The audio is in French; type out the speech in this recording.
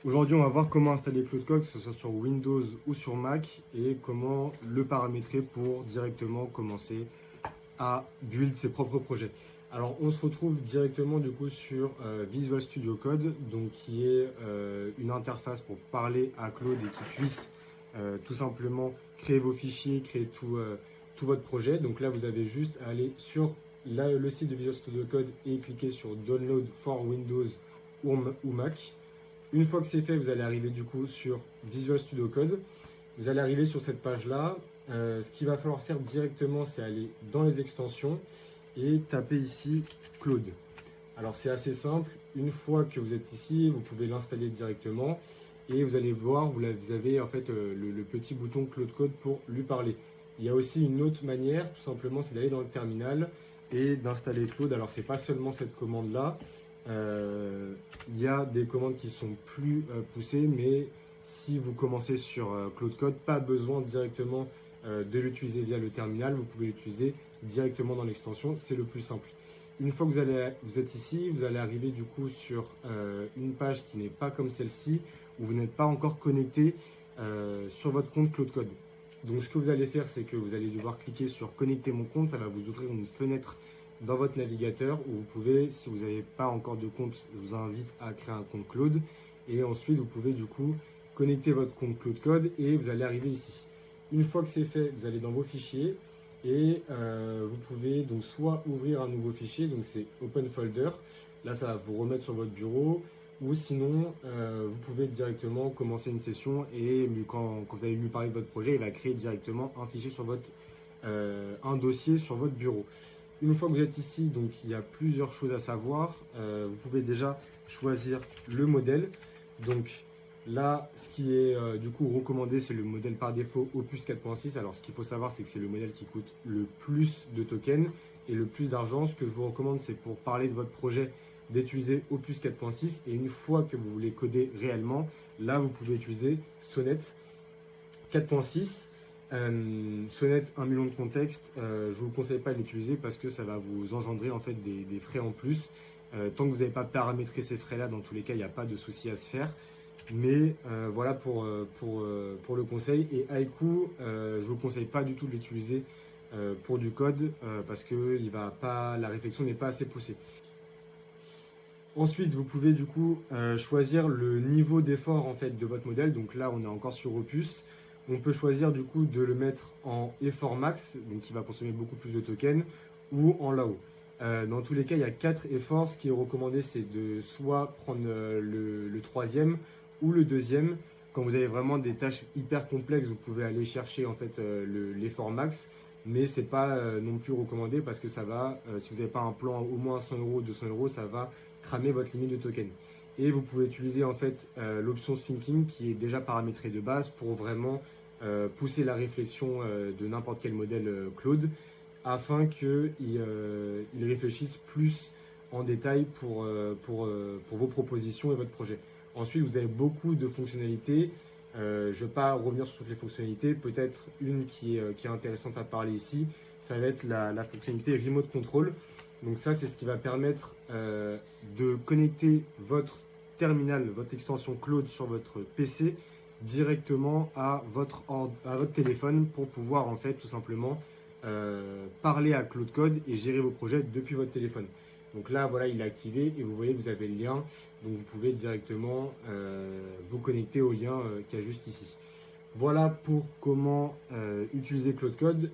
Aujourd'hui, on va voir comment installer Claude Code, que ce soit sur Windows ou sur Mac, et comment le paramétrer pour directement commencer à build ses propres projets. Alors, on se retrouve directement du coup sur Visual Studio Code, donc qui est une interface pour parler à Claude et qui puisse tout simplement créer vos fichiers, créer tout votre projet. Donc là, vous avez juste à aller sur le site de Visual Studio Code et cliquer sur Download for Windows ou Mac. Une fois que c'est fait, vous allez arriver du coup sur Visual Studio Code. Vous allez arriver sur cette page-là. Ce qu'il va falloir faire directement, c'est aller dans les extensions et taper ici Claude. Alors c'est assez simple. Une fois que vous êtes ici, vous pouvez l'installer directement et vous allez voir, vous avez en fait le petit bouton Claude Code pour lui parler. Il y a aussi une autre manière, tout simplement, c'est d'aller dans le terminal et d'installer Claude. Alors c'est pas seulement cette commande-là. Il y a des commandes qui sont plus poussées, mais si vous commencez sur Claude Code, pas besoin directement de l'utiliser via le terminal, vous pouvez l'utiliser directement dans l'extension, c'est le plus simple. Une fois que vous êtes ici, vous allez arriver du coup sur une page qui n'est pas comme celle-ci, où vous n'êtes pas encore connecté sur votre compte Claude Code. Donc ce que vous allez faire, c'est que vous allez devoir cliquer sur connecter mon compte, ça va vous ouvrir une fenêtre dans votre navigateur où vous pouvez, si vous n'avez pas encore de compte, je vous invite à créer un compte Claude et ensuite vous pouvez du coup connecter votre compte Claude Code et vous allez arriver ici. Une fois que c'est fait, vous allez dans vos fichiers et vous pouvez donc soit ouvrir un nouveau fichier, donc c'est Open Folder, là ça va vous remettre sur votre bureau, ou sinon vous pouvez directement commencer une session et quand vous allez lui parler de votre projet, il va créer directement un fichier sur votre un dossier sur votre bureau. Une fois que vous êtes ici, donc il y a plusieurs choses à savoir. Vous pouvez déjà choisir le modèle. Donc là, ce qui est du coup recommandé, c'est le modèle par défaut Opus 4.6. Alors ce qu'il faut savoir, c'est que c'est le modèle qui coûte le plus de tokens et le plus d'argent. Ce que je vous recommande, c'est pour parler de votre projet d'utiliser Opus 4.6. Et une fois que vous voulez coder réellement, là, vous pouvez utiliser Sonnet 4.6. Sonnet 1 million de contexte, je ne vous conseille pas de l'utiliser parce que ça va vous engendrer en fait des frais en plus. Tant que vous n'avez pas paramétré ces frais-là, dans tous les cas, il n'y a pas de souci à se faire. Mais voilà pour le conseil. Et Haiku, je ne vous conseille pas du tout de l'utiliser pour du code parce que la réflexion n'est pas assez poussée. Ensuite, vous pouvez du coup choisir le niveau d'effort en fait de votre modèle. Donc là, on est encore sur Opus. On peut choisir du coup de le mettre en effort max, donc qui va consommer beaucoup plus de tokens, ou en low. Dans tous les cas, il y a 4 efforts. Ce qui est recommandé, c'est de soit prendre le troisième ou le deuxième. Quand vous avez vraiment des tâches hyper complexes, vous pouvez aller chercher en fait l'effort max, mais c'est pas non plus recommandé parce que ça va, si vous n'avez pas un plan au moins 100 euros, 200 euros, ça va cramer votre limite de token. Et vous pouvez utiliser en fait l'option Thinking qui est déjà paramétrée de base pour vraiment pousser la réflexion de n'importe quel modèle Claude afin qu'il réfléchisse plus en détail pour vos propositions et votre projet. Ensuite, vous avez beaucoup de fonctionnalités. Je ne vais pas revenir sur toutes les fonctionnalités. Peut-être une qui est intéressante à parler ici, ça va être la fonctionnalité Remote Control. Donc ça, c'est ce qui va permettre de connecter votre terminal, votre extension Claude sur votre PC directement à votre téléphone pour pouvoir en fait tout simplement parler à Claude Code et gérer vos projets depuis votre téléphone. Donc là, voilà, il est activé et vous voyez, vous avez le lien. Donc vous pouvez directement vous connecter au lien qu'il y a juste ici. Voilà pour comment utiliser Claude Code.